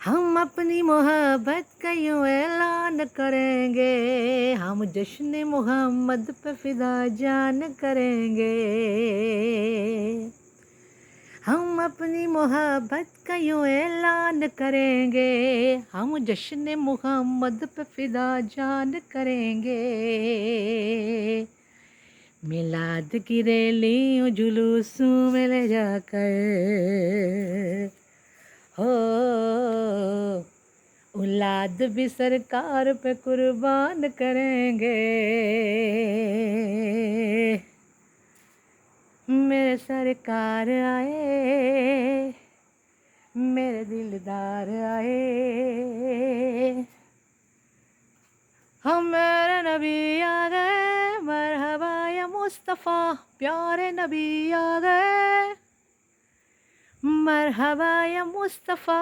हम अपनी मोहब्बत का यूं ऐलान करेंगे, हम जश्न मोहम्मद पे फिदा जान करेंगे। हम अपनी मोहब्बत का यूं ऐलान करेंगे, हम जश्न मोहम्मद पे फिदा जान करेंगे। मिलाद की रैलियों जुलूसों में ले जाकर हो औलाद भी सरकार पे कुर्बान करेंगे। मेरे सरकार आए, मेरे दिलदार आए, हम मेरे नबी आ गए, मरहबा या मुस्तफ़ा, प्यारे नबी आ गए, मरहबा या मुस्तफ़ा।